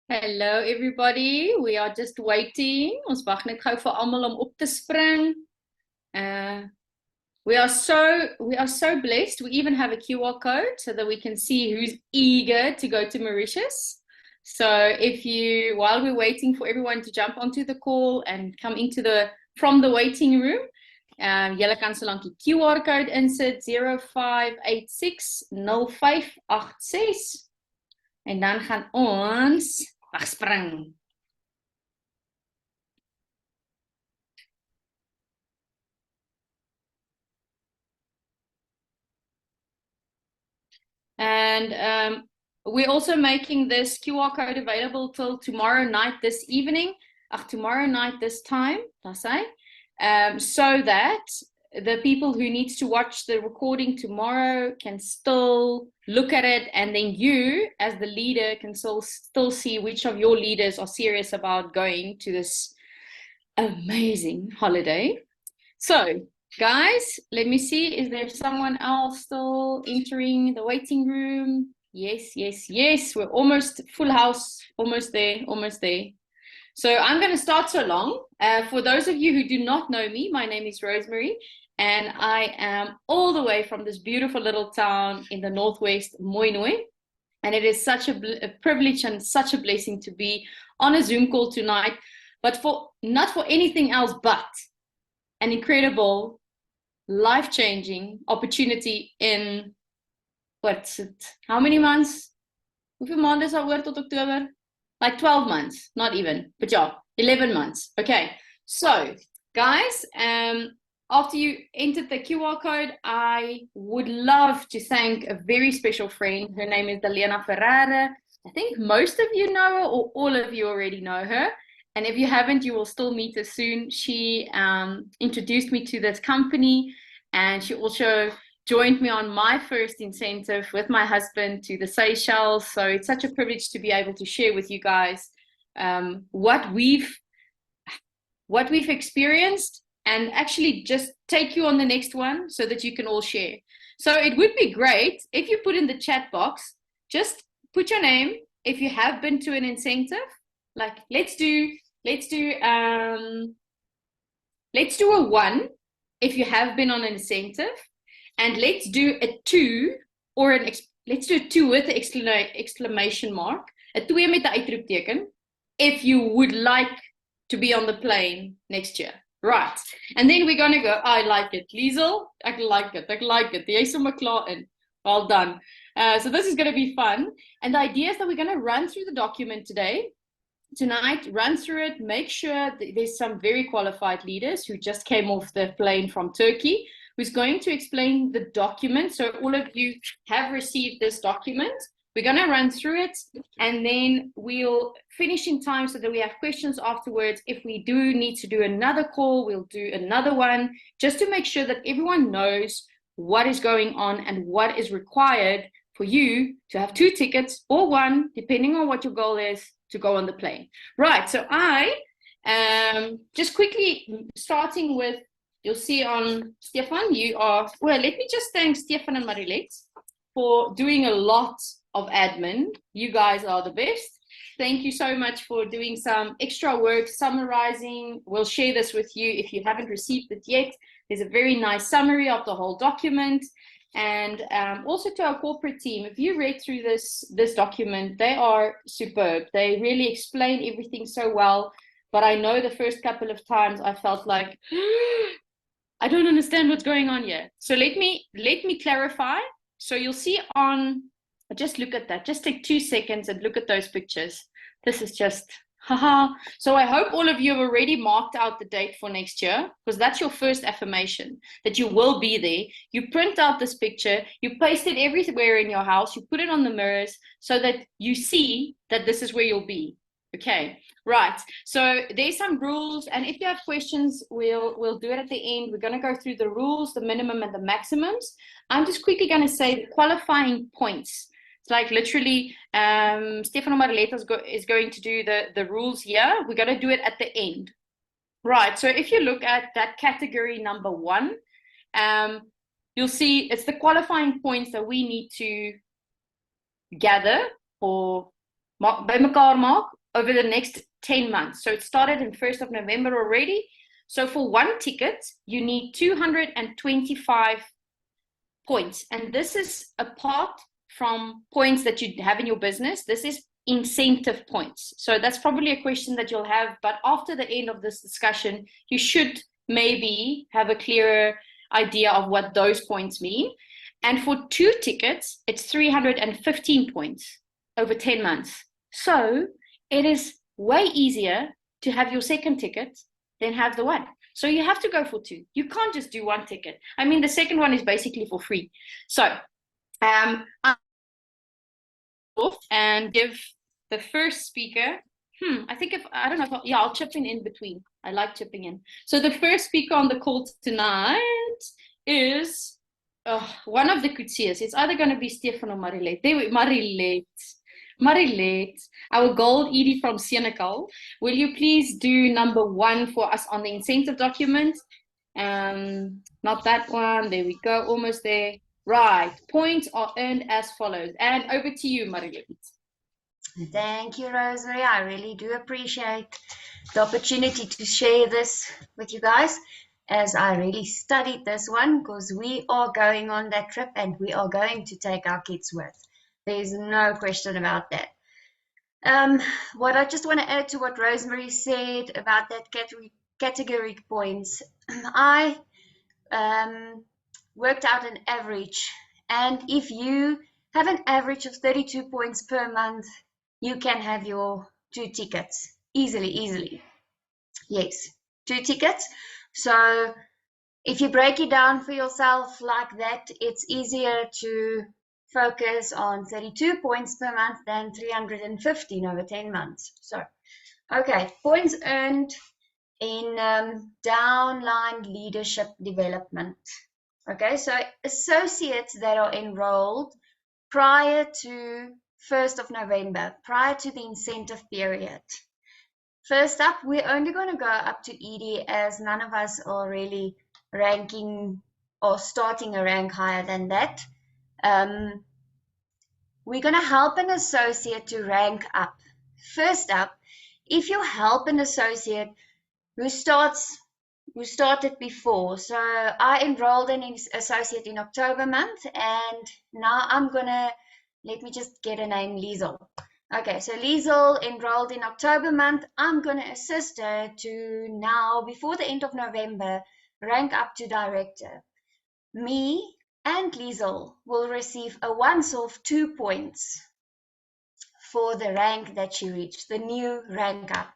Hello everybody. We are just waiting. Ons wag net gou vir almal om op te spring. Uh we are so blessed. We even have a QR code so that we can see who's eager to go to Mauritius. So if you, while we're waiting for everyone to jump onto the call and come into from the waiting room, julle kan so lank die QR code insit 05860586 en dan gaan ons wegspring. And we're also making this QR code available till tomorrow night this evening, tomorrow night this time, so that the people who need to watch the recording tomorrow can still look at it, and then you, as the leader, can still see which of your leaders are serious about going to this amazing holiday. So, guys, let me see. Is there someone else still entering the waiting room? Yes, yes, yes. We're almost full house. Almost there, almost there. So I'm going to start so long. For those of you who do not know me, my name is Rosemary, and I am all the way from this beautiful little town in the northwest, Mooinooi. And it is such a privilege and such a blessing to be on a Zoom call tonight, but not for anything else but an incredible, life-changing opportunity in, what's it, how many months? Hoeveel maande is daar oor tot October? Like 12 months, not even, but yeah, 11 months. Okay, so guys, after you entered the QR code, I would love to thank a very special friend. Her name is Delena Ferrara. I think most of you know her, or all of you already know her. And if you haven't, you will still meet her soon. She introduced me to this company, and she also joined me on my first incentive with my husband to the Seychelles. So it's such a privilege to be able to share with you guys what we've experienced, and actually just take you on the next one so that you can all share. So it would be great if you put in the chat box, just put your name if you have been to an incentive. Like let's do a 1 if you have been on an incentive, and let's do a 2 or let's do a 2 with the exclamation mark, a 2 met 'n uitroepteken, if you would like to be on the plane next year. Right. And then we're gonna go, I like it. Liesel, I like it. Jy's sommer klaar in. Well done. So this is gonna be fun. And the idea is that we're gonna run through the document tonight, run through it, make sure that there's some very qualified leaders who just came off the plane from Turkey, who's going to explain the document. So all of you have received this document. We're going to run through it, and then we'll finish in time so that we have questions afterwards. If we do need to do another call, we'll do another one, just to make sure that everyone knows what is going on and what is required for you to have 2 tickets or 1, depending on what your goal is, to go on the plane. Right, so I just quickly starting with, you'll see on Stefan, well, let me just thank Stefan and Marilet for doing a lot of admin. You guys are the best. Thank you so much for doing some extra work, summarizing. We'll share this with you if you haven't received it yet. There's a very nice summary of the whole document. And also to our corporate team, if you read through this document, they are superb. They really explain everything so well. But I know the first couple of times I felt like, I don't understand what's going on here. So let me clarify. So you'll see on, just look at that. Just take 2 seconds and look at those pictures. This is just, haha. So I hope all of you have already marked out the date for next year, because that's your first affirmation, that you will be there. You print out this picture, you paste it everywhere in your house, you put it on the mirrors so that you see that this is where you'll be. Okay, right. So there's some rules, and if you have questions, we'll do it at the end. We're going to go through the rules, the minimum and the maximums. I'm just quickly going to say the qualifying points. It's like literally, Stefano Marileta is going to do the rules here. We're going to do it at the end. Right, so if you look at that category number 1, you'll see it's the qualifying points that we need to gather or by mekaar maak over the next 10 months. So it started in 1st of November already. So for one ticket, you need 225 points. And this is apart from points that you have in your business. This is incentive points. So that's probably a question that you'll have. But after the end of this discussion, you should maybe have a clearer idea of what those points mean. And for 2 tickets, it's 315 points over 10 months. So it is way easier to have your second ticket than have the one. So you have to go for 2. You can't just do 1 ticket. I mean, the second one is basically for free. So and give the first speaker, I think I don't know, I'll chip in between. I like chipping in. So the first speaker on the call tonight is one of the coutiers. It's either going to be Stefan or Marilette. Marilette, our gold Edie from Senegal. Will you please do number 1 for us on the incentive document? Not that one. There we go. Almost there. Right. Points are earned as follows. And over to you, Marilette. Thank you, Rosemary. I really do appreciate the opportunity to share this with you guys, as I really studied this one, because we are going on that trip and we are going to take our kids with. There's no question about that. What I just want to add to what Rosemary said about that category points, I worked out an average, and if you have an average of 32 points per month, you can have your 2 tickets easily. Yes, 2 tickets. So if you break it down for yourself like that, it's easier to focus on 32 points per month than 315 over 10 months. So, okay, points earned in downline leadership development. Okay, so associates that are enrolled prior to 1st of November, prior to the incentive period. First up, we're only going to go up to Edie, as none of us are really ranking or starting a rank higher than that. We're going to help an associate to rank up. First up, if you help an associate who started before, so I enrolled an associate in October month, and now I'm going to, let me just get a name, Liesel. Okay, so Liesel enrolled in October month. I'm going to assist her to now, before the end of November, rank up to director. Me and Liesel will receive a once-off 2 points for the rank that she reached, the new rank up.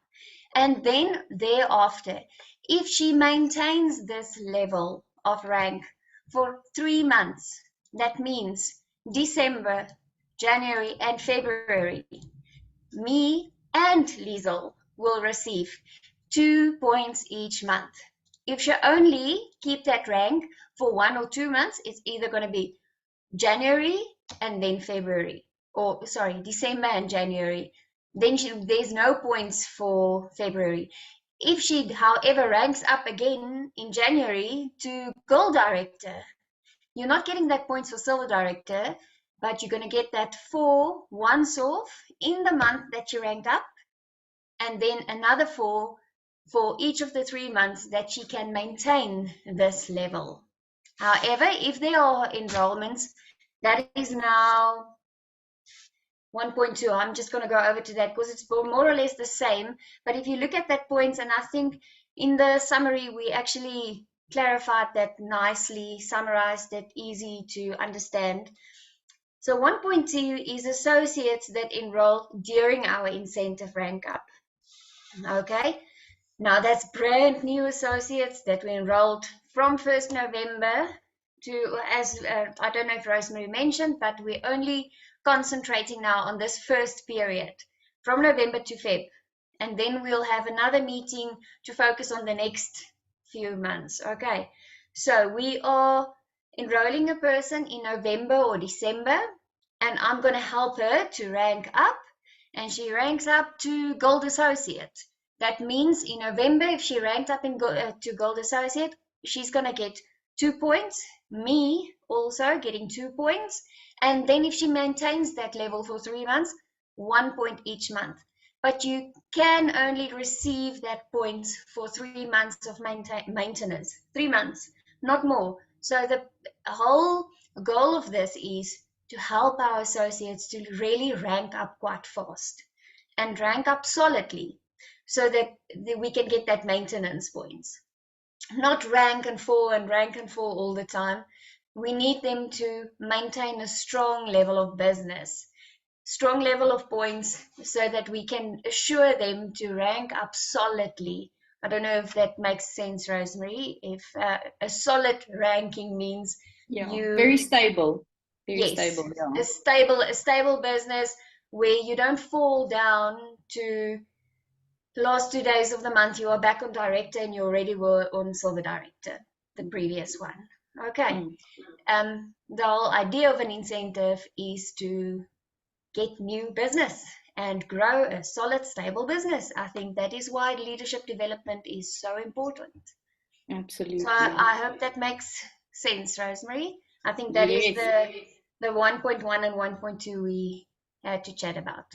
And then thereafter, if she maintains this level of rank for 3 months, that means December, January and February, me and Liesel will receive 2 points each month. If you only keep that rank for 1 or 2 months, it's either going to be January and then February, or sorry, December and January. Then there's no points for February. If she, however, ranks up again in January to gold director, you're not getting that points for silver director, but you're going to get that 4 once off in the month that you ranked up, and then another 4 for each of the 3 months that she can maintain this level. However, if there are enrollments, that is now 1.2. I'm just going to go over to that because it's more or less the same. But if you look at that points, and I think in the summary we actually clarified that nicely, summarized it, easy to understand. So 1.2 is associates that enrolled during our incentive rank up. Okay, now that's brand new associates that we enrolled from 1st November to, as I don't know if Rosemary mentioned, but we're only concentrating now on this first period from November to Feb, and then we'll have another meeting to focus on the next few months. Okay, so we are enrolling a person in November or December, and I'm going to help her to rank up, and she ranks up to Gold Associate. That means in November, if she ranked up to Gold Associate, she's going to get 2 points, me also getting 2 points, and then if she maintains that level for 3 months, 1 point each month. but you can only receive that points for 3 months of maintenance. 3 months, not more. So the whole goal of this is to help our associates to really rank up quite fast and rank up solidly so that we can get that maintenance points. Not rank and fall all the time. We need them to maintain a strong level of business, strong level of points, so that we can assure them to rank up solidly. I don't know if that makes sense, Rosemary. If a solid ranking means Yeah, you, very stable. Very yes, stable, yeah. a stable business where you don't fall down to last 2 days of the month, you are back on director and you already were on silver director, the previous one. Okay. Mm. The whole idea of an incentive is to get new business and grow a solid, stable business. I think that is why leadership development is so important. So Absolutely. I hope that makes sense, Rosemary. I think that is Yes. the 1.1 and 1.2 we had to chat about.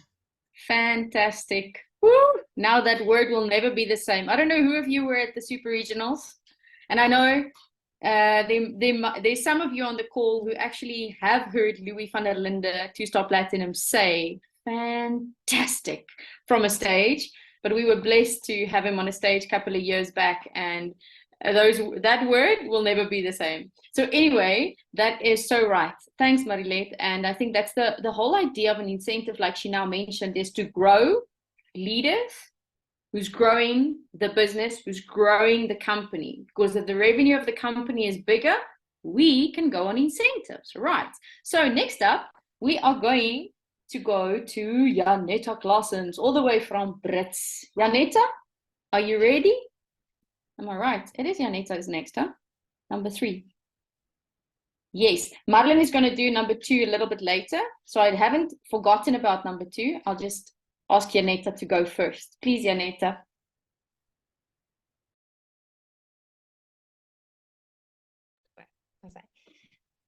Fantastic. Woo! Now that word will never be the same. I don't know who of you were at the super regionals, and I know there's some of you on the call who actually have heard Louis van der Linde, two-star platinum, say fantastic from a stage. But we were blessed to have him on a stage a couple of years back, and that word will never be the same. So anyway, that is so right. Thanks, Marilette. And I think that's the whole idea of an incentive, like she now mentioned, is to grow leaders who's growing the business, who's growing the company. Because if the revenue of the company is bigger, we can go on incentives, right? So next up, we are going to go to Janetta Claessens, all the way from Brits. Janetta, are you ready? Am I right? It is Janetta is next, huh? Number 3. Yes, Madeline is going to do number 2 a little bit later. So I haven't forgotten about number 2. I'll just ask Janetta to go first. Please, Janetta.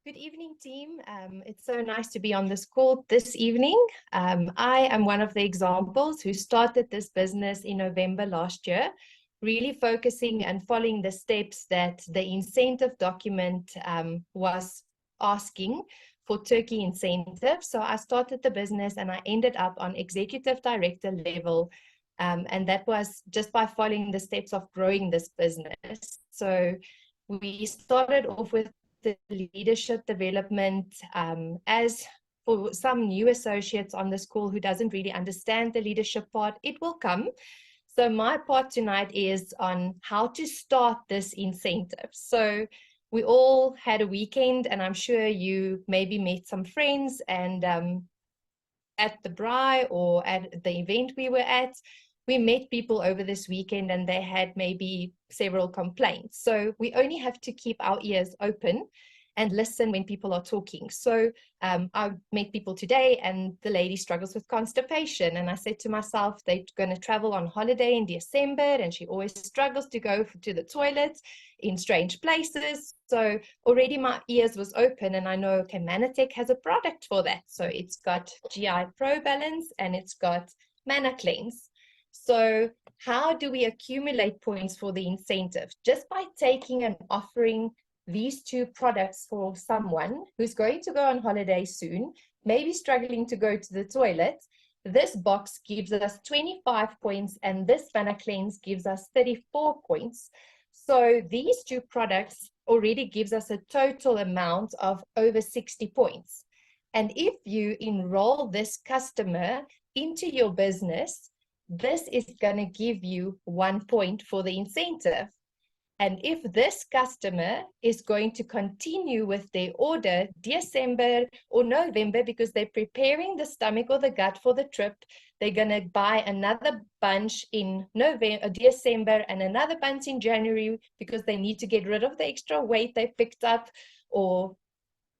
Good evening, team. It's so nice to be on this call this evening. I am one of the examples who started this business in November last year, really focusing and following the steps that the incentive document was asking for Turkey incentive. So I started the business and I ended up on executive director level. And that was just by following the steps of growing this business. So we started off with the leadership development. As for some new associates on this call who doesn't really understand the leadership part, it will come. So my part tonight is on how to start this incentive. So we all had a weekend, and I'm sure you maybe met some friends and at the braai or at the event we were at, we met people over this weekend and they had maybe several complaints. So we only have to keep our ears open and listen when people are talking. So I met people today and the lady struggles with constipation. And I said to myself, they're going to travel on holiday in December and she always struggles to go to the toilet in strange places. So already my ears was open and I know, okay, Manatech has a product for that. So it's got GI Pro Balance and it's got Mana Cleanse. So how do we accumulate points for the incentive? Just by taking and offering these 2 products for someone who's going to go on holiday soon, maybe struggling to go to the toilet. This box gives us 25 points and this Mana Cleanse gives us 34 points. So these 2 products already gives us a total amount of over 60 points. And if you enroll this customer into your business, this is going to give you 1 point for the incentive. And if this customer is going to continue with their order December or November because they're preparing the stomach or the gut for the trip, they're going to buy another bunch in December and another bunch in January because they need to get rid of the extra weight they picked up or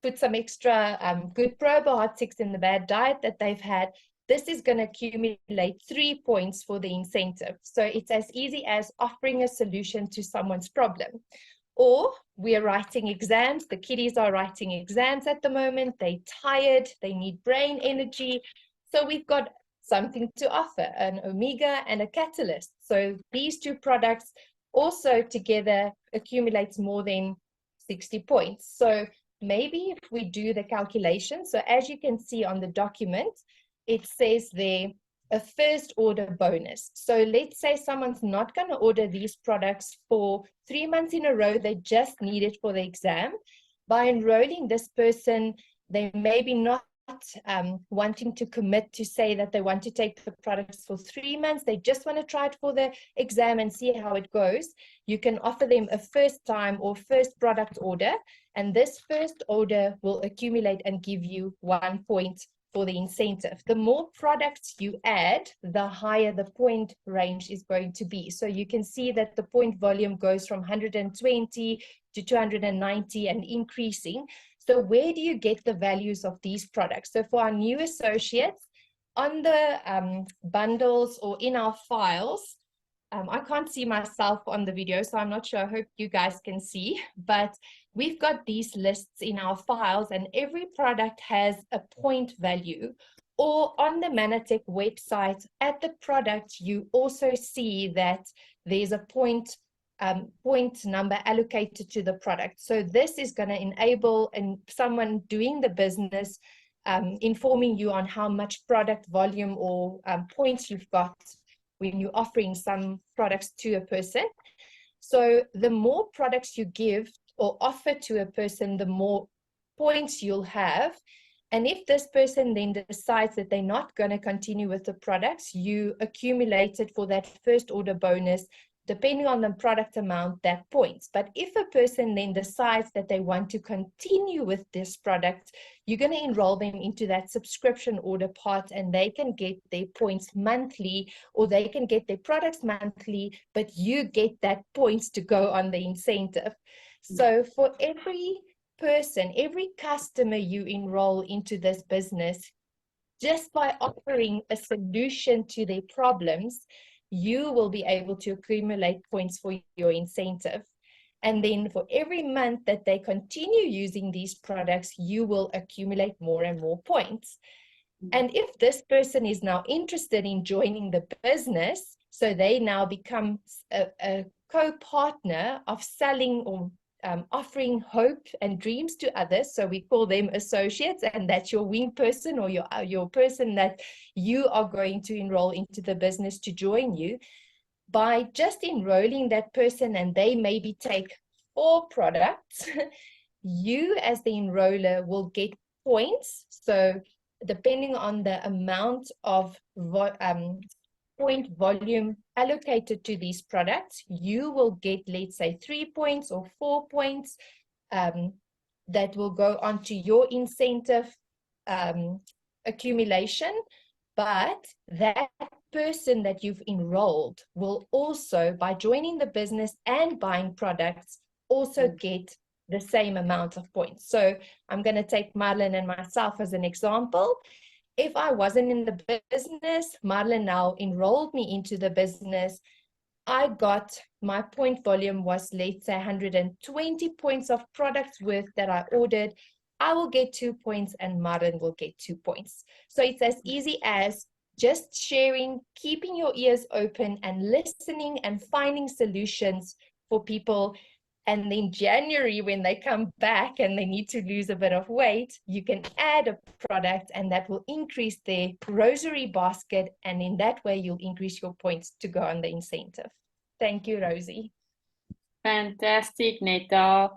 put some extra good probiotics in the bad diet that they've had. This is going to accumulate 3 points for the incentive. So it's as easy as offering a solution to someone's problem. Or we are writing exams. The kiddies are writing exams at the moment. They're tired. They need brain energy. So we've got something to offer, an omega and a catalyst. So these two products also together accumulates more than 60 points. So maybe if we do the calculation, so as you can see on the document, it says there a first order bonus. So let's say someone's not going to order these products for 3 months in a row, they just need it for the exam. By enrolling this person, they maybe not wanting to commit to say that they want to take the products for 3 months. They just want to try it for the exam and see how it goes. You can offer them a first time or first product order, and this first order will accumulate and give you 1 point for the incentive. The more products you add, the higher the point range is going to be. So you can see that the point volume goes from 120 to 290 and increasing. So where do you get the values of these products? So for our new associates, on the bundles or in our files, I can't see myself on the video, so I'm not sure. I hope you guys can see, but we've got these lists in our files, and every product has a point value. Or on the Manatech website, at the product, you also see that there's a point number allocated to the product. So this is going to enable someone doing the business informing you on how much product volume or points you've got when you're offering some products to a person. So the more products you give or offer to a person, the more points you'll have. And if this person then decides that they're not going to continue with the products, you accumulate it for that first order bonus, depending on the product amount, that points. But if a person then decides that they want to continue with this product, you're going to enroll them into that subscription order part, and they can get their points monthly, or they can get their products monthly, but you get that points to go on the incentive. So for every person, every customer you enroll into this business, just by offering a solution to their problems, you will be able to accumulate points for your incentive. And then for every month that they continue using these products, you will accumulate more and more points. And if this person is now interested in joining the business, so they now become a co-partner of selling or offering hope and dreams to others. So we call them associates, and that's your wing person or your person that you are going to enroll into the business to join you. By just enrolling that person, and they maybe take 4 products, you as the enroller will get points. So depending on the amount of point volume allocated to these products, you will get, let's say, 3 points or 4 points that will go onto your incentive accumulation. But that person that you've enrolled will also, by joining the business and buying products, also get the same amount of points. So I'm going to take Marlon and myself as an example. If I wasn't in the business, Marlon now enrolled me into the business. I got, my point volume was, let's say, 120 points of products worth that I ordered. I will get 2 points and Marlon will get 2 points. So it's as easy as just sharing, keeping your ears open and listening and finding solutions for people. And then January, when they come back and they need to lose a bit of weight, you can add a product and that will increase their grocery basket. And in that way, you'll increase your points to go on the incentive. Thank you, Rosie. Fantastic, Netta.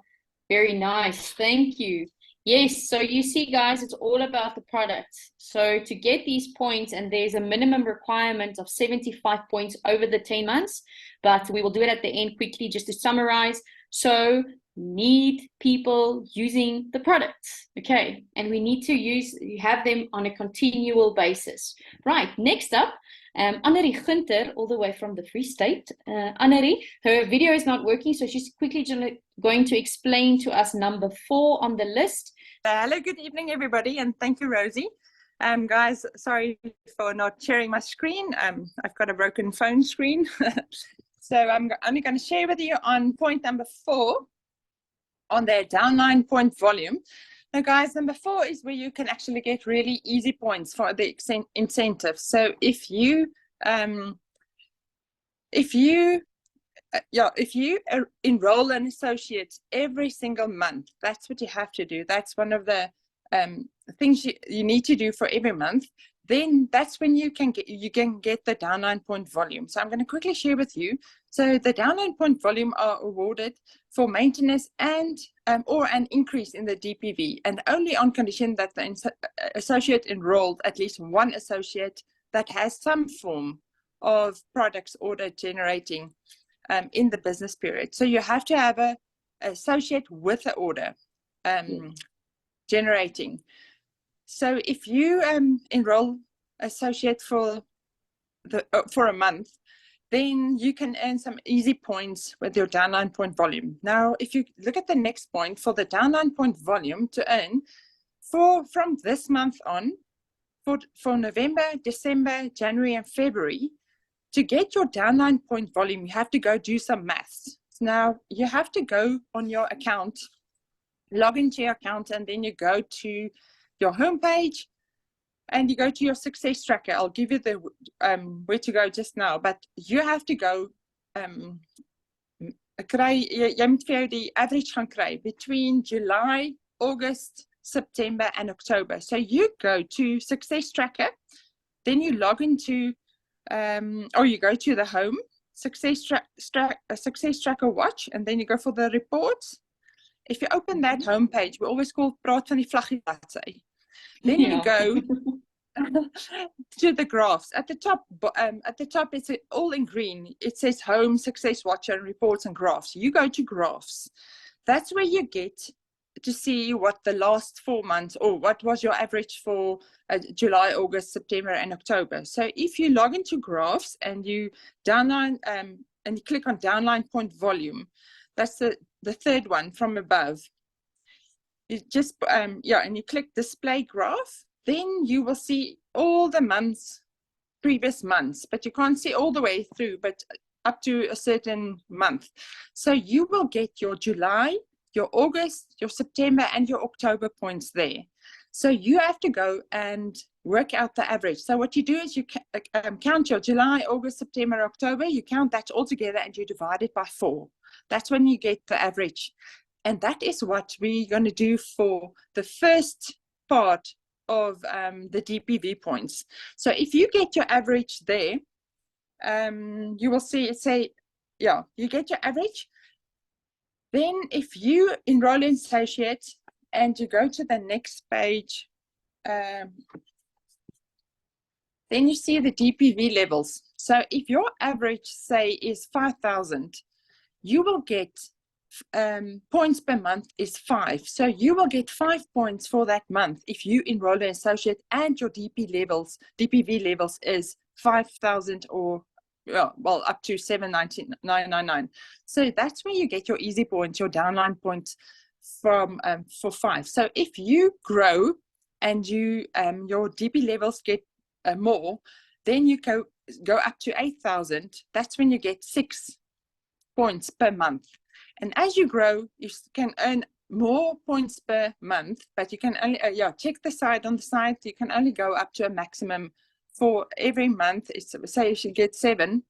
Very nice. Thank you. Yes, so you see, guys, it's all about the products. So to get these points, and there's a minimum requirement of 75 points over the 10 months, but we will do it at the end quickly just to summarize. So need people using the products, okay? And we need to have them on a continual basis. Right, next up, Annerie Gunter, all the way from the Free State. Annerie, her video is not working, so she's quickly going to explain to us number 4 on the list. Hello, good evening, everybody, and thank you, Rosie. Guys, sorry for not sharing my screen. I've got a broken phone screen. So I'm only going to share with you on point number 4 on their downline point volume. Now, guys, number 4 is where you can actually get really easy points for the incentives. So if you enroll an associate every single month, that's what you have to do. That's one of the things you need to do for every month. Then that's when you can get the downline point volume. So I'm going to quickly share with you. So the downline point volume are awarded for maintenance and or an increase in the DPV, and only on condition that the associate enrolled at least one associate that has some form of products order generating in the business period. So you have to have an associate with an order generating. So if you enroll associate for a month, then you can earn some easy points with your downline point volume. Now, if you look at the next point, for the downline point volume to earn from this month on, for November, December, January, and February, to get your downline point volume, you have to go do some maths. Now, you have to go on your account, log into your account, and then you go to your homepage and you go to your success tracker. I'll give you the where to go just now, but you have to go jy moet vir jou die average gaan kry between July, August, September, and October. So you go to success tracker, then you log into or you go to the home success tracker watch, and then you go for the reports. If you open that homepage, we always call praat van die vlaggie bladsy. Then you go to the graphs. At the top, it's all in green. It says home, success watcher, and reports and graphs. You go to graphs. That's where you get to see what the last 4 months, or what was your average for July, August, September, and October. So if you log into graphs and you downline and you click on downline point volume, that's the third one from above. You just and you click display graph, then you will see all the months, previous months, but you can't see all the way through, but up to a certain month. So you will get your July, your August, your September, and your October points there. So you have to go and work out the average. So what you do is you count your July, August, September, October, you count that all together and you divide it by 4. That's when you get the average. And that is what we're going to do for the first part of the DPV points. So if you get your average there, you will see it say, you get your average. Then if you enroll in associate and you go to the next page, then you see the DPV levels. So if your average, say, is 5,000, you will get points per month is 5. So you will get 5 points for that month if you enroll an associate and your DPV levels is 5,000 or up to 7,999. So that's where you get your easy points, your downline points from for 5. So if you grow and you your DP levels get more, then you go up to 8,000. That's when you get 6 points per month. And as you grow, you can earn more points per month, but you can only, check the side on the side, you can only go up to a maximum for every month. Say if you get 7,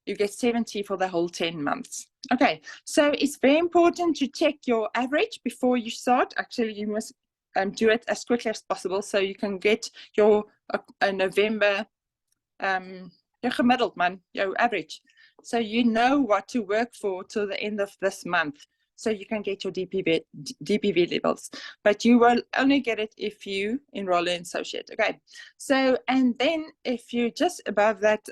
you get 70 for the whole 10 months. Okay, so it's very important to check your average before you start. Actually, you must do it as quickly as possible so you can get your November, your gemiddeld man, your average. So you know what to work for till the end of this month, so you can get your DPV levels. But you will only get it if you enroll in associate. Okay, so and then if you just above that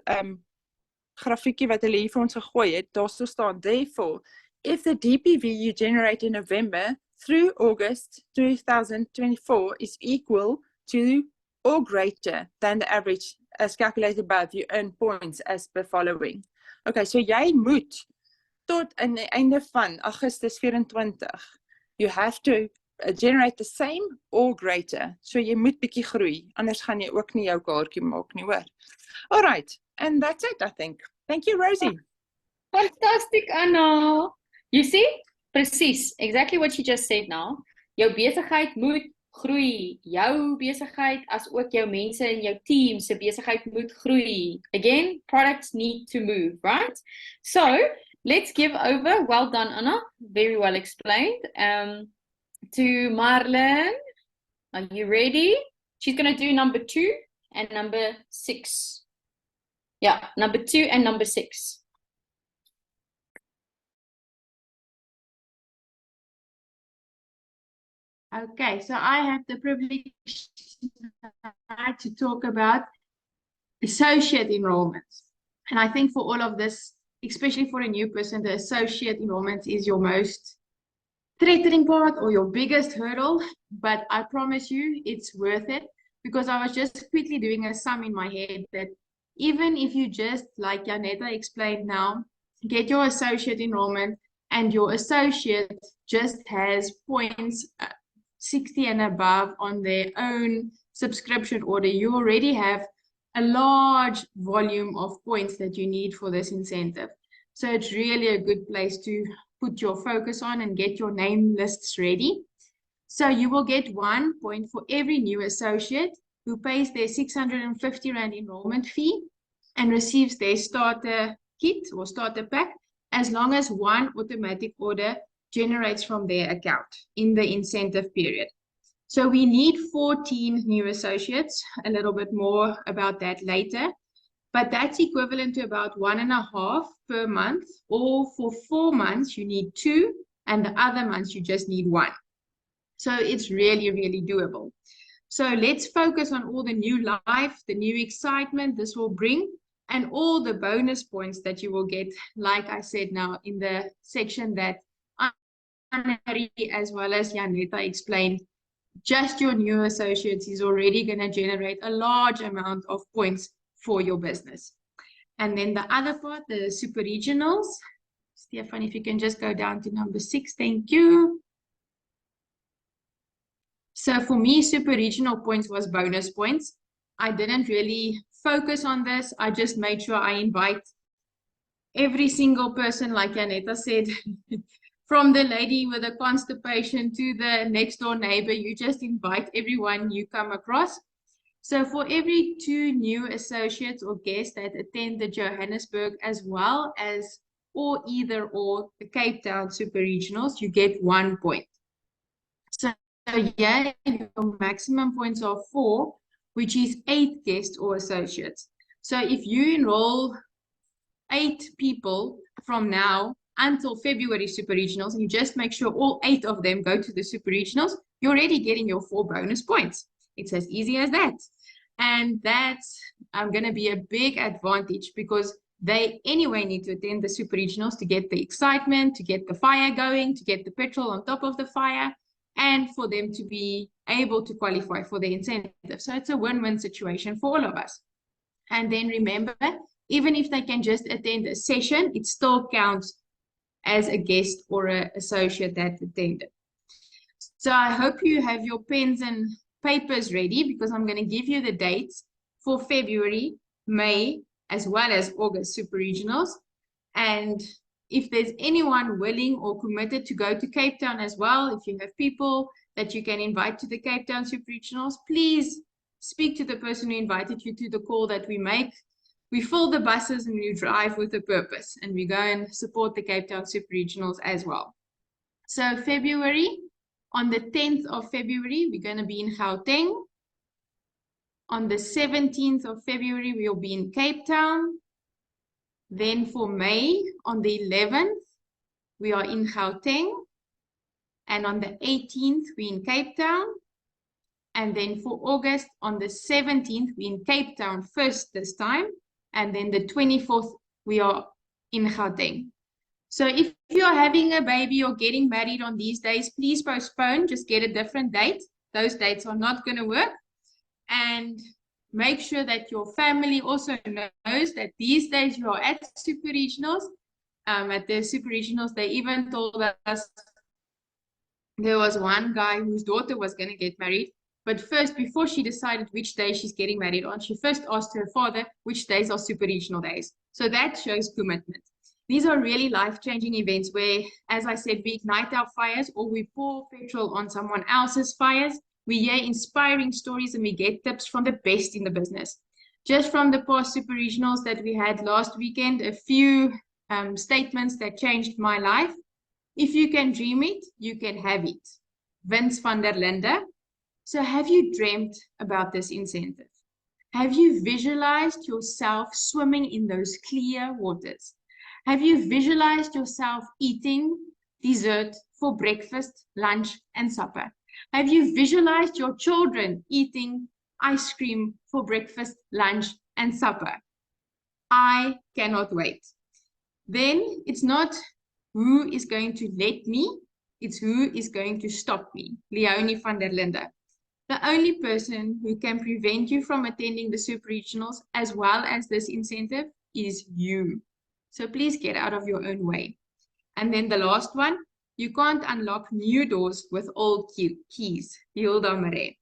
grafiekie wat hulle hier vir ons gegooi het, daar so staan, therefore, if the DPV you generate in November through August 2024 is equal to or greater than the average as calculated above, you earn points as per following. Okay, so jy moet tot aan die einde van Augustus 24, you have to generate the same or greater. So jy moet bietjie groei, anders gaan jy ook nie jou kaartjie maak nie, hoor. All right, and that's it, I think. Thank you, Rosie. Fantastic, Anna. You see? Precies, exactly what you just said now. Jou besigheid moet groei. Jou besigheid as ook jou mense in jou team se besigheid moet groei. Again, products need to move, right? So, let's give over, well done Anna, very well explained, to Marlon. Are you ready? She's going to do number 2 and number 6. Yeah, number 2 and number 6. Okay, so I have the privilege to talk about associate enrollments. And I think for all of this, especially for a new person, the associate enrollment is your most threatening part or your biggest hurdle. But I promise you, it's worth it, because I was just quickly doing a sum in my head that even if you just, like Janetta explained now, get your associate enrollment and your associate just has points 60 and above on their own subscription order, you already have a large volume of points that you need for this incentive. So it's really a good place to put your focus on and get your name lists ready. So you will get 1 point for every new associate who pays their 650 Rand enrollment fee and receives their starter kit or starter pack, as long as 1 automatic order generates from their account in the incentive period. So we need 14 new associates, a little bit more about that later, but that's equivalent to about 1.5 per month, or for 4 months you need 2 and the other months you just need 1. So it's really, really doable. So let's focus on all the new life, the new excitement this will bring, and all the bonus points that you will get, like I said now in the section that Anna-Marie as well as Janetta explained. Just your new associates is already going to generate a large amount of points for your business. And then the other part, the super regionals. Stefan, if you can just go down to number 6, thank you. So for me, super regional points was bonus points. I didn't really focus on this. I just made sure I invite every single person, like Janetta said, from the lady with the constipation to the next door neighbor, you just invite everyone you come across. So for every 2 new associates or guests that attend the Johannesburg as well as or the Cape Town super regionals, you get 1 point. So yeah, your maximum points are 4, which is 8 guests or associates. So if you enroll 8 people from now until February super regionals, and you just make sure all 8 of them go to the super regionals, you're already getting your 4 bonus points. It's as easy as that. And that's going to be a big advantage, because they anyway need to attend the super regionals to get the excitement, to get the fire going, to get the petrol on top of the fire, and for them to be able to qualify for the incentive. So it's a win-win situation for all of us. And then remember, even if they can just attend a session, it still counts as a guest or an associate that attended. So I hope you have your pens and papers ready, because I'm going to give you the dates for February, May, as well as August super regionals. And if there's anyone willing or committed to go to Cape Town as well, if you have people that you can invite to the Cape Town super regionals, please speak to the person who invited you to the call that we make. We fill the buses and we drive with a purpose, and we go and support the Cape Town super regionals as well. So February, on the 10th of February, we're going to be in Gauteng. On the 17th of February, we'll be in Cape Town. Then for May, on the 11th, we are in Gauteng. And on the 18th, we're in Cape Town. And then for August, on the 17th, we're in Cape Town first this time. And then the 24th, we are in Gauteng. So if you're having a baby or getting married on these days, please postpone, just get a different date. Those dates are not going to work. And make sure that your family also knows that these days you are at super regionals. At the super regionals, they even told us there was one guy whose daughter was going to get married. But first, before she decided which day she's getting married on, she first asked her father which days are super regional days. So that shows commitment. These are really life-changing events where, as I said, we ignite our fires or we pour petrol on someone else's fires. We hear inspiring stories and we get tips from the best in the business. Just from the past super regionals that we had last weekend, a few statements that changed my life. If you can dream it, you can have it. Vince van der Linde. So have you dreamt about this incentive? Have you visualized yourself swimming in those clear waters? Have you visualized yourself eating dessert for breakfast, lunch, and supper? Have you visualized your children eating ice cream for breakfast, lunch, and supper? I cannot wait. Then it's not who is going to let me, it's who is going to stop me. Leonie van der Linde. The only person who can prevent you from attending the super regionals as well as this incentive is you. So please get out of your own way. And then the last one, you can't unlock new doors with old keys. Hilda Marais.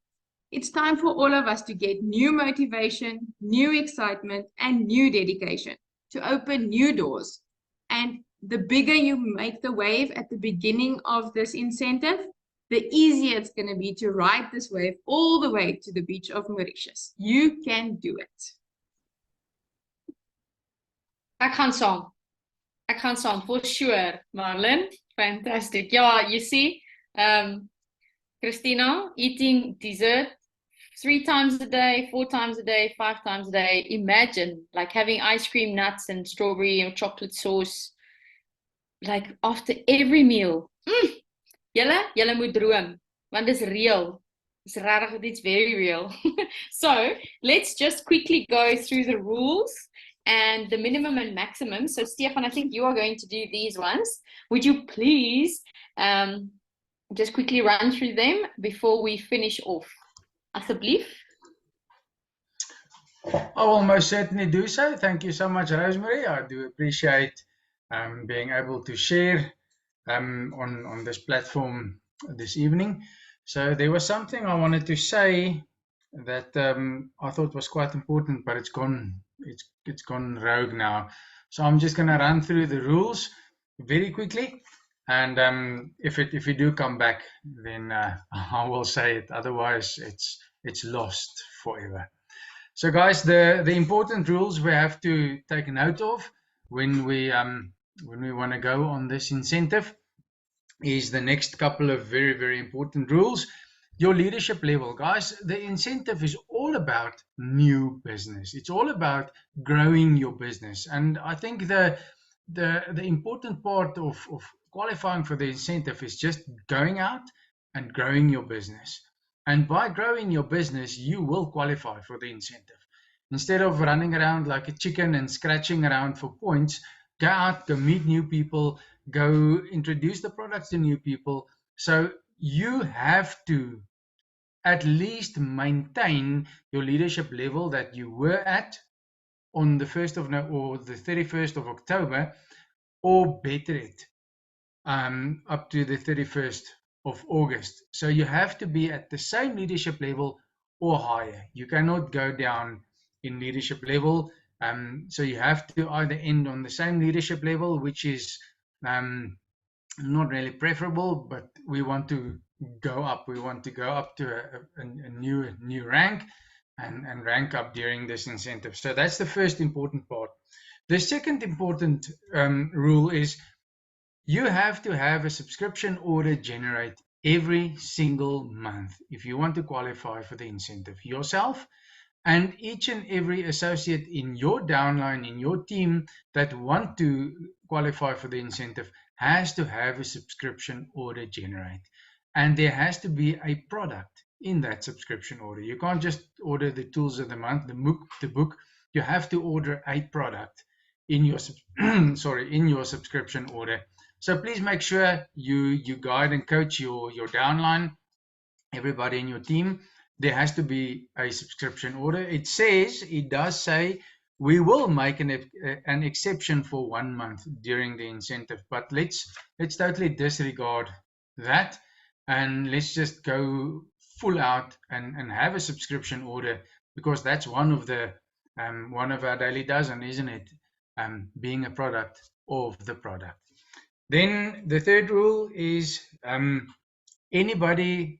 It's time for all of us to get new motivation, new excitement, and new dedication to open new doors. And the bigger you make the wave at the beginning of this incentive, the easier it's going to be to ride this wave all the way to the beach of Mauritius. You can do it. Ek gaan saam for sure, Marlon. Fantastic. Yeah, you see, Christina, eating dessert 3 times a day, 4 times a day, 5 times a day. Imagine like having ice cream, nuts, and strawberry or chocolate sauce, like after every meal. Julle moet droom, want dis real. It's very real. So let's just quickly go through the rules and the minimum and maximum. So Stefan, I think you are going to do these ones. Would you please just quickly run through them before we finish off? Asseblief. I will most certainly do so. Thank you so much, Rosemary. I do appreciate being able to share on this platform this evening. So there was something I wanted to say that I thought was quite important, but it's gone rogue now. So I'm just going to run through the rules very quickly, and if you do come back, then I will say it. Otherwise, it's lost forever. So guys, the important rules we have to take note of when we want to go on this incentive is the next couple of very, very important rules. Your leadership level, guys. The incentive is all about new business. It's all about growing your business, and I think the important part of qualifying for the incentive is just going out and growing your business. And by growing your business, you will qualify for the incentive. Instead of running around like a chicken and scratching around for points, go out, go meet new people, go introduce the products to new people. So you have to at least maintain your leadership level that you were at on the 1st of or the 31st of October, or better it up to the 31st of August. So you have to be at the same leadership level or higher. You cannot go down in leadership level. So you have to either end on the same leadership level, which is not really preferable, but we want to go up. We want to go up to a new rank and rank up during this incentive. So that's the first important part. The second important rule is you have to have a subscription order generate every single month if you want to qualify for the incentive. Yourself and each and every associate in your downline, in your team that want to qualify for the incentive has to have a subscription order generate. And there has to be a product in that subscription order. You can't just order the tools of the month, the book. You have to order a product in your in your subscription order. So please make sure you guide and coach your downline, everybody in your team. There has to be a subscription order. It does say we will make an exception for 1 month during the incentive, but let's totally disregard that, and let's just go full out and have a subscription order, because that's one of our daily dozen, isn't it? Being a product of the product. Then the third rule is anybody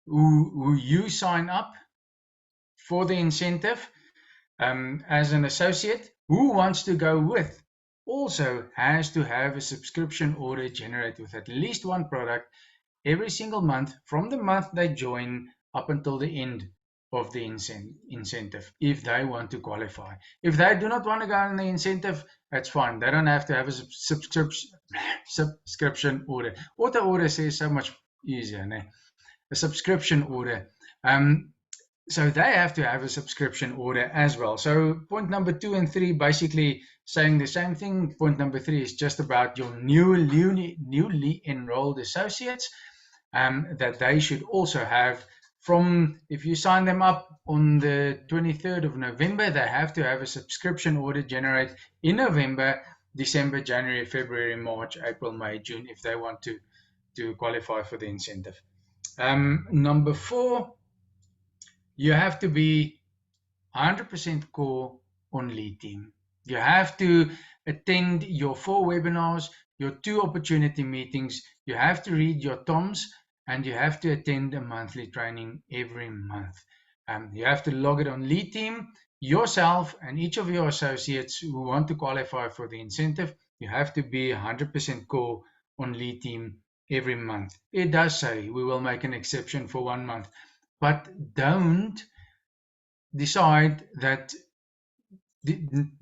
who you sign up for the incentive as an associate, who wants to go with, also has to have a subscription order generated with at least one product every single month from the month they join up until the end of the incentive, if they want to qualify. If they do not want to go on the incentive, that's fine. They don't have to have a subscription order. Auto order says so much easier, né? A subscription order. So they have to have a subscription order as well. So point number 2 and 3 basically saying the same thing. Point number 3 is just about your newly enrolled associates, that they should also have from, if you sign them up on the 23rd of November, they have to have a subscription order generated in November, December, January, February, March, April, May, June, if they want to qualify for the incentive. Number 4, you have to be 100% core on lead team. You have to attend your 4 webinars, your 2 opportunity meetings. You have to read your TOMs, and you have to attend a monthly training every month. You have to log it on lead team. Yourself and each of your associates who want to qualify for the incentive, you have to be 100% core on lead team every month. It does say we will make an exception for 1 month, but don't decide that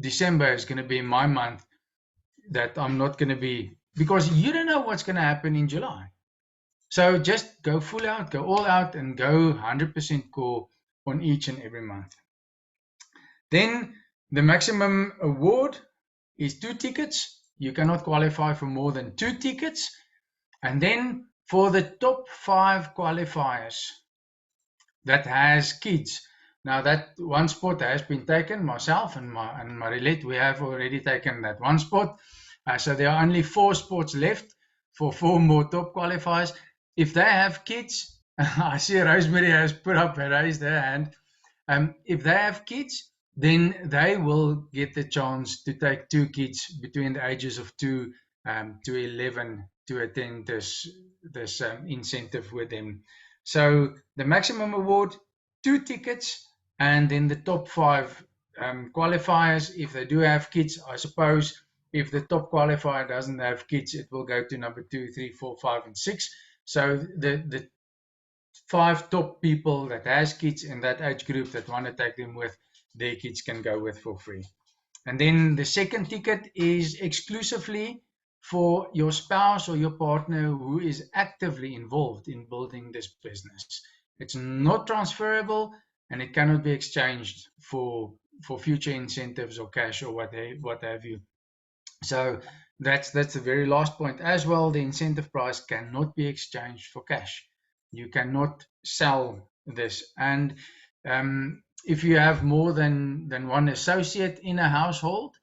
December is going to be my month, that I'm not going to be, because you don't know what's going to happen in July. So just go full out, go all out, and go 100% core on each and every month. Then the maximum award is 2 tickets. You cannot qualify for more than 2 tickets. And then for the top 5 qualifiers that has kids. Now that one spot has been taken, myself and Marilette, we have already taken that one spot. So there are only 4 spots left for 4 more top qualifiers. If they have kids, I see Rosemary has raised her hand. If they have kids, then they will get the chance to take 2 kids between the ages of 2 to 11 to attend this incentive with them. So the maximum award, 2 tickets, and then the top 5 qualifiers. If they do have kids, I suppose if the top qualifier doesn't have kids, it will go to number 2, 3, 4, 5, and 6. So the 5 top people that has kids in that age group that want to take them with, their kids can go with for free. And then the second ticket is exclusively for your spouse or your partner who is actively involved in building this business. It's not transferable, and it cannot be exchanged for future incentives or cash or what have you. So that's the very last point as well. The incentive price cannot be exchanged for cash. You cannot sell this. And if you have more than one associate in a household,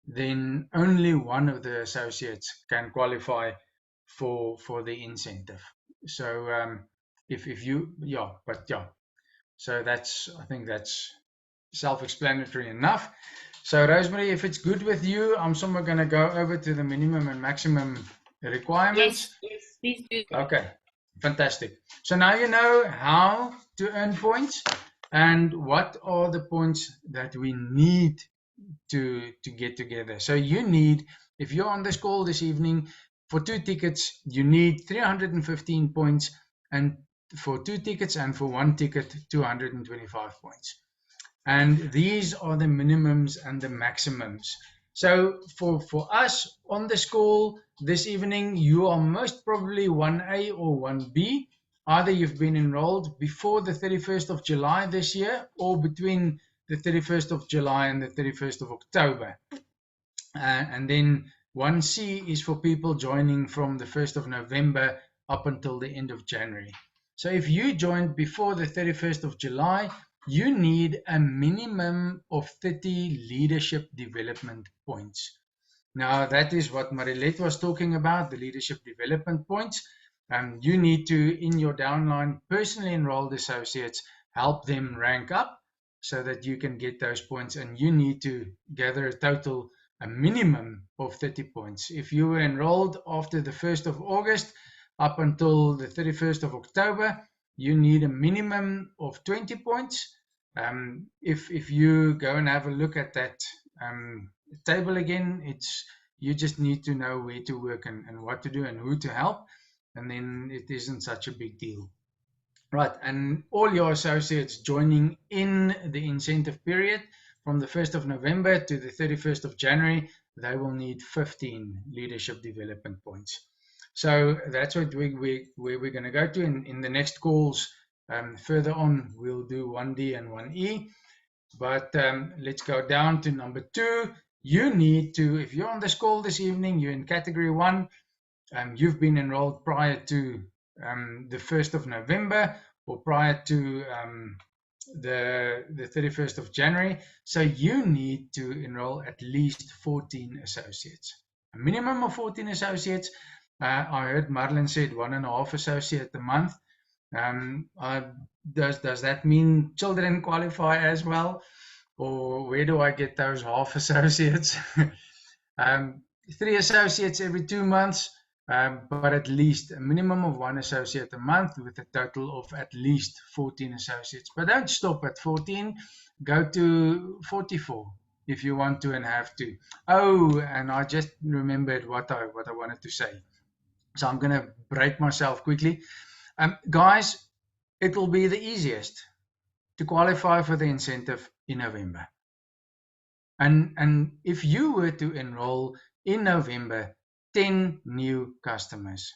then only one of the associates can qualify for the incentive. So if you, so I think that's self-explanatory enough. So Rosemary, if it's good with you, I'm somewhere going to go over to the minimum and maximum requirements. Yes, please do. Okay, fantastic. So now you know how to earn points and what are the points that we need to get together. So you need, if you're on this call this evening, for 2 tickets, you need 315 points, and for 2 tickets, and for 1 ticket, 225 points. And these are the minimums and the maximums. So for us on this call this evening, you are most probably 1A or 1B. Either you've been enrolled before the 31st of July this year, or between the 31st of July and the 31st of October. And then 1C is for people joining from the 1st of November up until the end of January. So if you joined before the 31st of July, you need a minimum of 30 leadership development points. Now that is what Marilette was talking about, the leadership development points. You need to, in your downline, personally enrolled associates, help them rank up so that you can get those points, and you need to gather a minimum of 30 points. If you were enrolled after the 1st of August up until the 31st of October, you need a minimum of 20 points. If you go and have a look at that table again, you just need to know where to work and what to do and who to help, and then it isn't such a big deal. Right, and all your associates joining in the incentive period from the 1st of November to the 31st of January, they will need 15 leadership development points. So that's what where we're going to go to. In the next calls further on, we'll do 1D and 1E. But let's go down to number 2. You need to, if you're on this call this evening, you're in category 1, you've been enrolled prior to the 1st of November or prior to the 31st of January. So you need to enroll at least 14 associates, a minimum of 14 associates. I heard Marlon said 1.5 associate a month. Does that mean children qualify as well? Or where do I get those half associates? 3 associates every 2 months, but at least a minimum of 1 associate a month with a total of at least 14 associates. But don't stop at 14, go to 44 if you want to and have to. Oh, and I just remembered what I wanted to say. So I'm going to break myself quickly. Guys, it will be the easiest to qualify for the incentive in November. And if you were to enroll in November 10 new customers,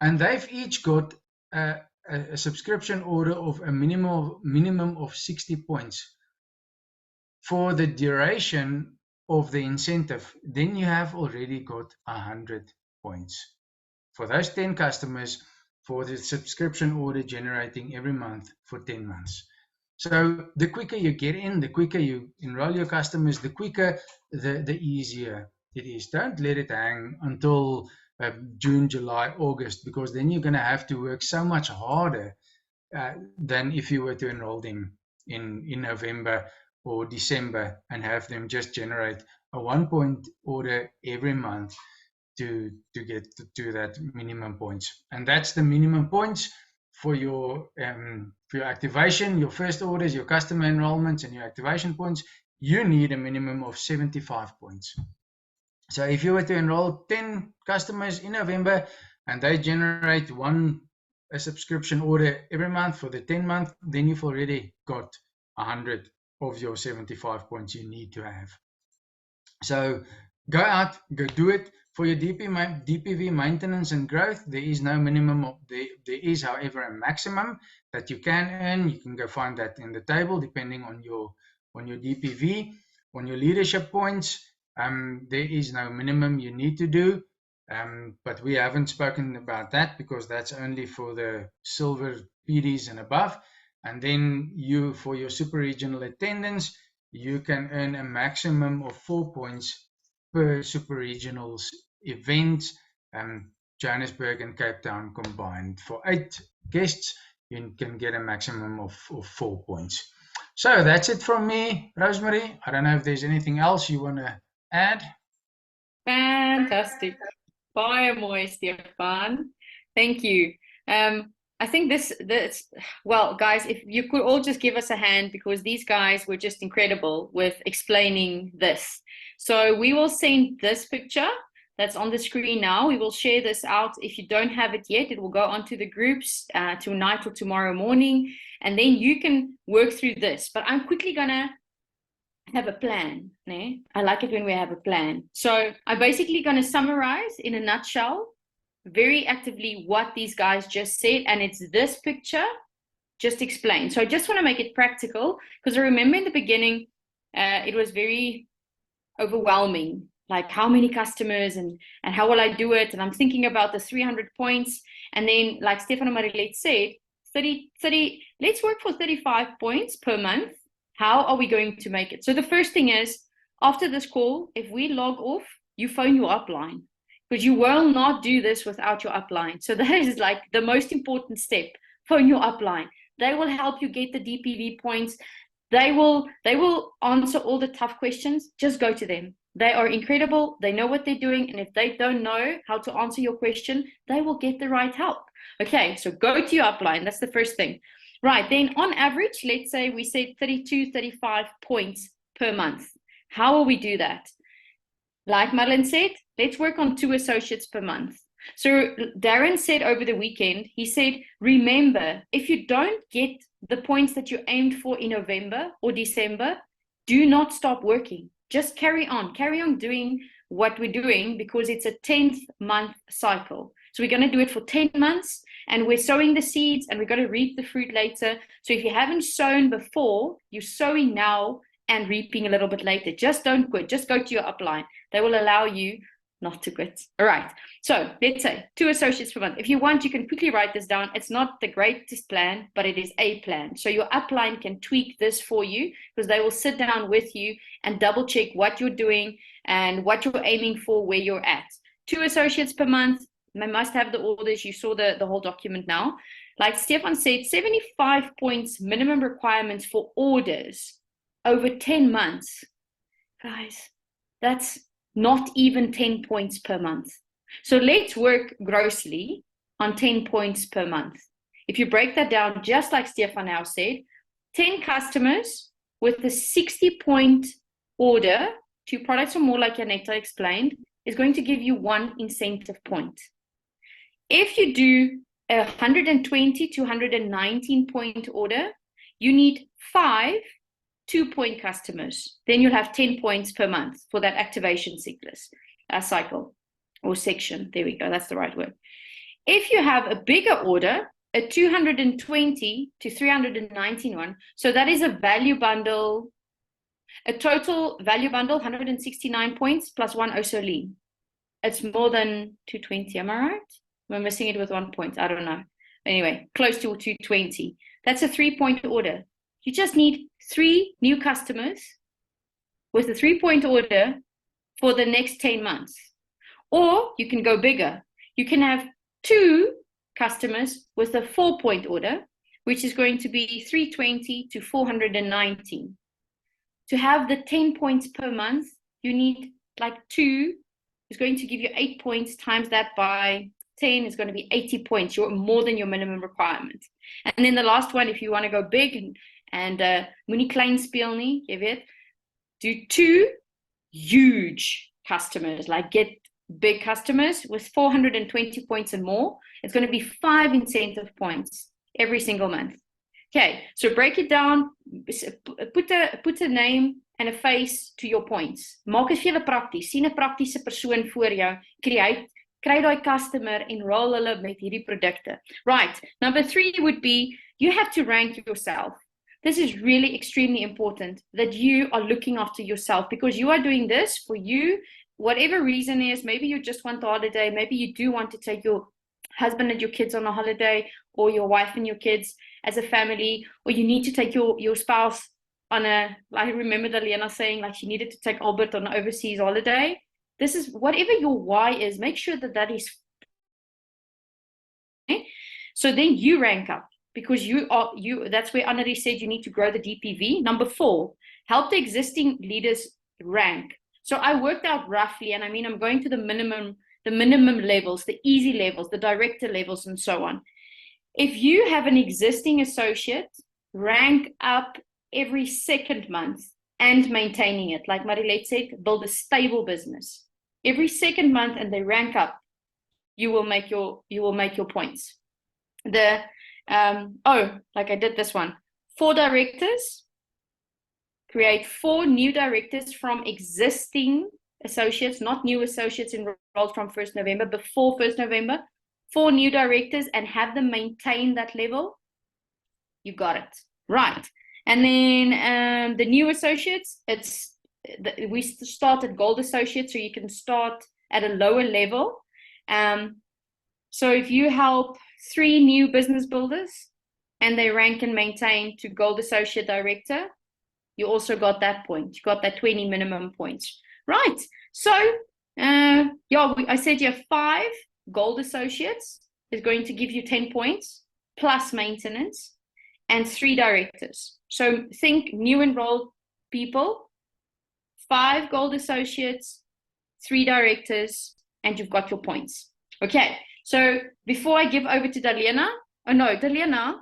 and they've each got a subscription order of a minimum of 60 points for the duration of the incentive, then you have already got 100 points for those 10 customers for the subscription order generating every month for 10 months. So the quicker you get in, the quicker you enroll your customers, the quicker, the easier it is. Don't let it hang until June, July, August, because then you're going to have to work so much harder than if you were to enroll them in November or December and have them just generate a 1-point order every month to get to that minimum points. And that's the minimum points for your activation, your first orders, your customer enrollments, and your activation points. You need a minimum of 75 points. So if you were to enroll 10 customers in November and they generate a subscription order every month for the 10 month, then you've already got 100 of your 75 points you need to have. So go out, go do it. For your DPV maintenance and growth, there is no minimum. There is, however, a maximum that you can earn. You can go find that in the table, depending on your DPV. On your leadership points, there is no minimum you need to do, but we haven't spoken about that because that's only for the silver PDs and above. And then for your super regional attendance, you can earn a maximum of 4 points per super regionals event, Johannesburg and Cape Town combined. For 8 guests, you can get a maximum of 4 points. So that's it from me, Rosemary. I don't know if there's anything else you want to add. Fantastic. Baie mooi, Stefan. Thank you. I think this, well, guys, if you could all just give us a hand, because these guys were just incredible with explaining this. So we will send this picture that's on the screen now. We will share this out. If you don't have it yet, it will go onto the groups tonight or tomorrow morning, and then you can work through this. But I'm quickly gonna have a plan. I like it when we have a plan. So I'm basically gonna summarize in a nutshell very actively what these guys just said, and it's this picture just explained. So I just want to make it practical, because I remember in the beginning it was very overwhelming, like how many customers and how will I do it, and I'm thinking about the 300 points, and then like Stefan and Marilet said, 30 let's work for 35 points per month. How are we going to make it? So the first thing is, after this call, if we log off, you phone your upline, because you will not do this without your upline. So that is like the most important step. Phone your upline. They will help you get the DPV points. They will answer all the tough questions. Just go to them. They are incredible. They know what they're doing. And if they don't know how to answer your question, they will get the right help. Okay, so go to your upline. That's the first thing. Right, then on average, let's say we said 32, 35 points per month. How will we do that? Like Madeline said, let's work on 2 associates per month. So Darren said over the weekend, he said, remember, if you don't get the points that you aimed for in November or December, do not stop working. Just carry on doing what we're doing, because it's a 10th month cycle. So we're going to do it for 10 months, and we're sowing the seeds, and we're going to reap the fruit later. So if you haven't sown before, you're sowing now and reaping a little bit later. Just don't quit. Just go to your upline. They will allow you not to quit. All right. So let's say 2 associates per month. If you want, you can quickly write this down. It's not the greatest plan, but it is a plan. So your upline can tweak this for you, because they will sit down with you and double check what you're doing and what you're aiming for, where you're at. 2 associates per month. They must have the orders. You saw the whole document now. Like Stefan said, 75 points minimum requirements for orders over 10 months. Guys, that's not even 10 points per month. So let's work grossly on 10 points per month. If you break that down, just like Stefan now said, 10 customers with a 60-point order, 2 products or more, like Janetta explained, is going to give you 1 incentive point. If you do a 120 to 119 point order, you need 5 2-point customers. Then you'll have 10 points per month for that activation cycle or section. There we go. That's the right word. If you have a bigger order, a 220 to 319 one, so that is a value bundle, a total value bundle, 169 points plus 1 Osoline. It's more than 220, am I right? We're missing it with 1 point. I don't know. Anyway, close to 220. That's a 3-point order. You just need 3 new customers with a 3-point order for the next 10 months. Or you can go bigger. You can have 2 customers with a 4-point order, which is going to be 320 to 419. To have the 10 points per month, you need like 2 is going to give you 8 points, times that by 10 is going to be 80 points. You're more than your minimum requirement. And then the last one, if you want to go big and moenie klein speel nie, jy weet, do 2 huge customers, like get big customers with 420 points and more. It's going to be 5 incentive points every single month. Okay, so break it down, put a name and a face to your points. Maak dit vir julle prakties. Sien 'n praktiese persoon voor jou. Kry daai customer, enroll hulle met hierdie produkte. Right, number 3 would be, you have to rank yourself. This is really extremely important, that you are looking after yourself, because you are doing this for you, whatever reason is. Maybe you just want a holiday, maybe you do want to take your husband and your kids on a holiday, or your wife and your kids as a family, or you need to take your spouse on a, I remember Daliana saying like she needed to take Albert on an overseas holiday. This is whatever your why is, make sure that that is. Okay? So then you rank up, because that's where Annelie said you need to grow the DPV. Number 4, help the existing leaders rank. So I worked out roughly, and I mean, I'm going to the minimum levels, the easy levels, the director levels, and so on. If you have an existing associate, rank up every 2nd month and maintaining it. Like Marilette said, build a stable business. Every 2nd month, and they rank up, you will make your points. Like I did this one. 4 directors, create 4 new directors from existing associates, not new associates enrolled from 1st November, before 1st November. 4 new directors, and have them maintain that level. You got it. Right. And then the new associates, we start at gold associate, so you can start at a lower level. So if you help 3 new business builders and they rank and maintain to gold associate director, you also got that point. You got that 20 minimum points. Right. So I said you have 5 gold associates is going to give you 10 points plus maintenance, and 3 directors. So think new enrolled people, 5 gold associates, 3 directors, and you've got your points. Okay, so before I give over to Dalena, oh no, Dalena,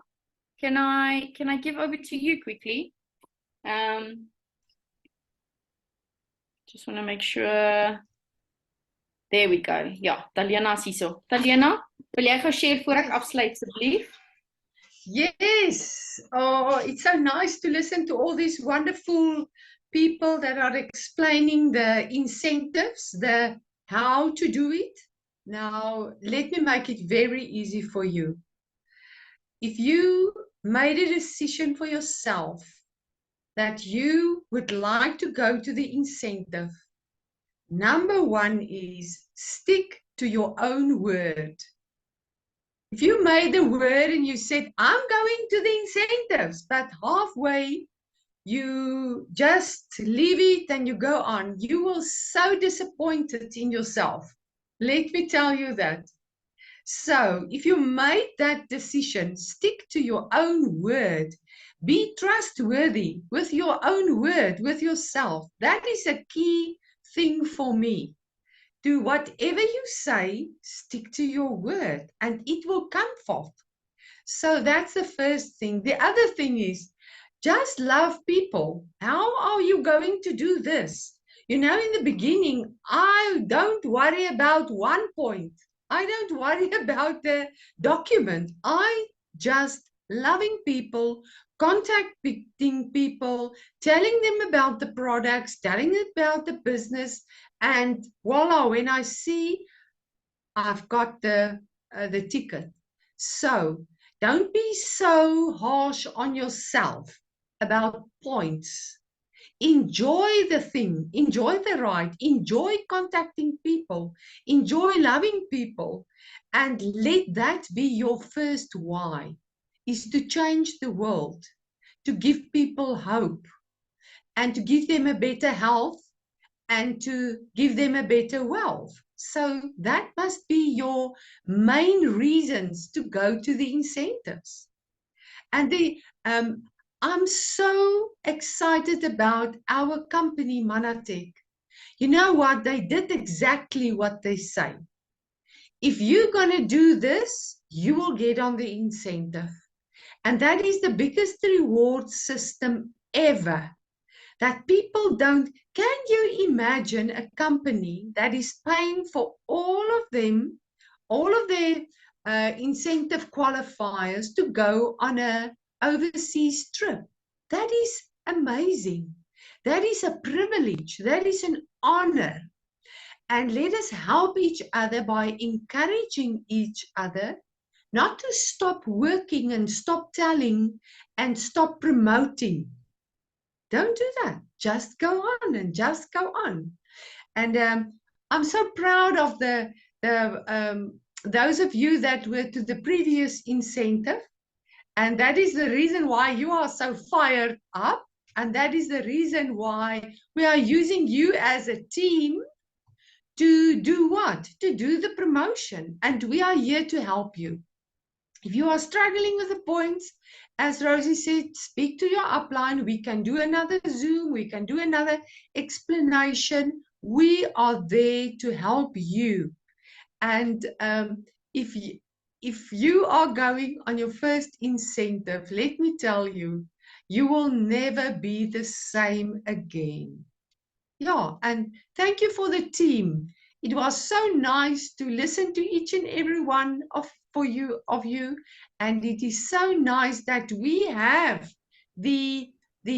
can I give over to you quickly? Just want to make sure. There we go. Ja, Dalena is hierso. Dalena, wil jy gou share voor ek afsluit asseblief? Yes. Oh, it's so nice to listen to all these wonderful people that are explaining the incentives, the how to do it. Now, let me make it very easy for you. If you made a decision for yourself that you would like to go to the incentive, number 1 is stick to your own word. If you made the word and you said, I'm going to the incentives, but halfway you just leave it and you go on, you will so disappointed in yourself. Let me tell you that. So if you made that decision, stick to your own word. Be trustworthy with your own word, with yourself. That is a key thing for me. Do whatever you say, stick to your word, and it will come forth. So that's the first thing. The other thing is just love people. How are you going to do this? You know, in the beginning, I don't worry about 1 point. I don't worry about the document. I just loving people, contacting people, telling them about the products, telling them about the business, and voila, when I see I've got the ticket. So don't be so harsh on yourself about points. Enjoy the thing, enjoy the ride, enjoy contacting people, enjoy loving people, and let that be your first why, is to change the world, to give people hope, and to give them a better health, and to give them a better wealth. So that must be your main reasons to go to the incentives. And I'm so excited about our company, Manatech. You know what? They did exactly what they say. If you're going to do this, you will get on the incentive. And that is the biggest reward system ever. That people don't. Can you imagine a company that is paying for all of them, all of their incentive qualifiers to go on a overseas trip? That is amazing. That is a privilege. That is an honor. And let us help each other by encouraging each other not to stop working and stop telling and stop promoting. Don't do that. Just go on and just go on. And I'm so proud of those of you that were to the previous incentive. And that is the reason why you are so fired up. And that is the reason why we are using you as a team to do what? To do the promotion. And we are here to help you. If you are struggling with the points, as Rosie said, speak to your upline. We can do another Zoom. We can do another explanation. We are there to help you. And if you are going on your first incentive, let me tell you, you will never be the same again. Yeah, and thank you for the team. It was so nice to listen to each and every one of you, and it is so nice that we have the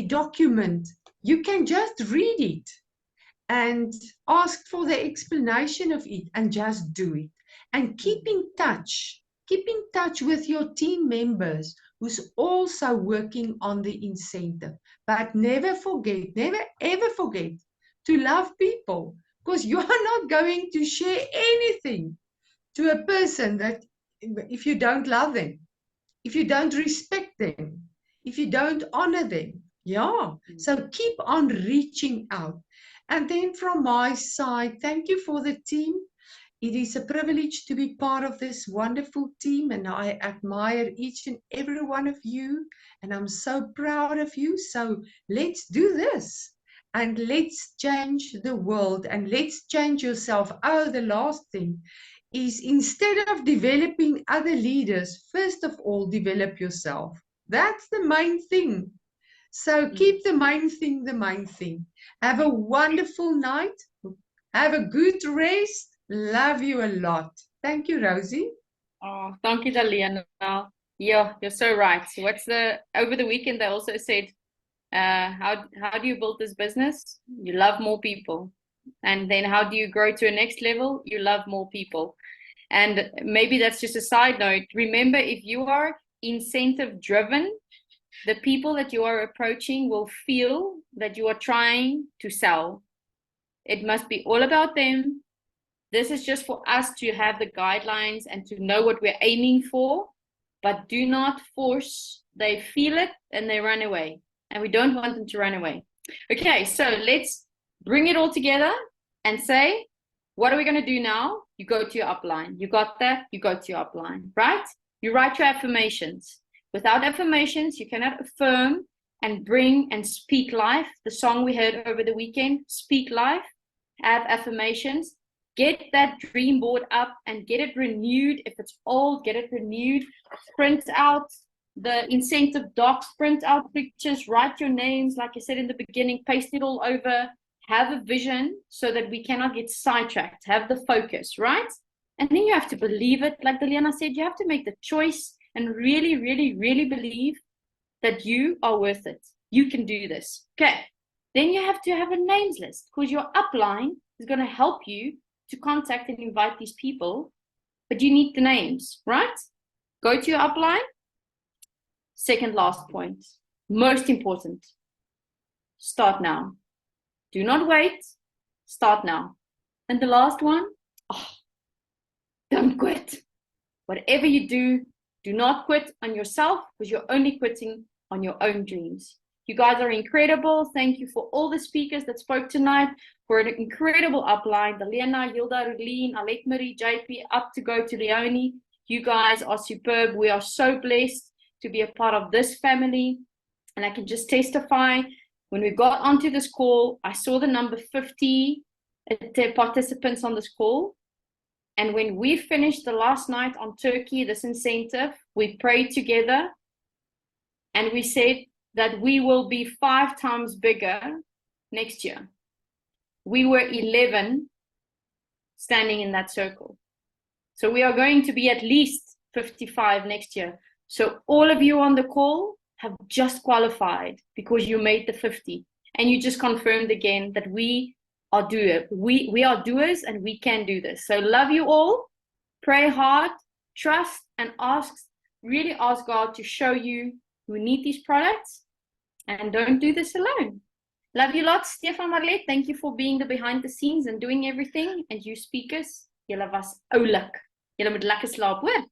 document. You can just read it and ask for the explanation of it and just do it. And keep in touch with your team members who's also working on the incentive. But never ever forget to love people, because you are not going to share anything to a person that if you don't love them, if you don't respect them, if you don't honor them. Yeah, so keep on reaching out. And then from my side, thank you for the team. It is a privilege to be part of this wonderful team, and I admire each and every one of you, and I'm so proud of you. So let's do this, and let's change the world, and let's change yourself. Oh, the last thing is, instead of developing other leaders, first of all, develop yourself. That's the main thing. So keep the main thing the main thing. Have a wonderful night. Have a good rest. Love you a lot. Thank you, Rosie. Oh, thank you, Daliana. Yeah, you're so right. Over the weekend they also said, how do you build this business? You love more people. And then how do you grow to a next level? You love more people. And maybe that's just a side note. Remember, if you are incentive driven, the people that you are approaching will feel that you are trying to sell. It must be all about them. This is just for us to have the guidelines and to know what we're aiming for, but do not force. They feel it and they run away, and we don't want them to run away. Okay, so let's bring it all together and say, what are we going to do now? You go to your upline. You got that? You go to your upline, right? You write your affirmations. Without affirmations, you cannot affirm and bring and speak life. The song we heard over the weekend, speak life, have affirmations. Get that dream board up and get it renewed. If it's old, get it renewed. Print out the incentive docs, print out pictures, write your names, like I said in the beginning, paste it all over. Have a vision so that we cannot get sidetracked. Have the focus, right? And then you have to believe it. Like Daliana said, you have to make the choice and really, really, really believe that you are worth it. You can do this. Okay. Then you have to have a names list, because your upline is going to help you to contact and invite these people, but you need the names, right? Go to your upline. Second last point, most important, start now. Do not wait, start now. And the last one, don't quit. Whatever you do, do not quit on yourself, because you're only quitting on your own dreams. You guys are incredible. Thank you for all the speakers that spoke tonight, for an incredible upline. Daliana, Hilda, Rulene, Alette Marie, JP, up to go to Leonie. You guys are superb. We are so blessed to be a part of this family. And I can just testify, when we got onto this call, I saw the number 50 participants on this call. And when we finished the last night on Turkey, this incentive, we prayed together and we said that we will be 5 times bigger next year. We were 11 standing in that circle. So we are going to be at least 55 next year. So all of you on the call have just qualified because you made the 50. And you just confirmed again that we are doers. We are doers and we can do this. So love you all. Pray hard, trust, and really ask God to show you who need these products, and don't do this alone. Love you lots, Stefan, Marlet. Thank you for being the behind the scenes and doing everything. And you speakers, julle was oulik. Julle moet lekker slaap, hoor.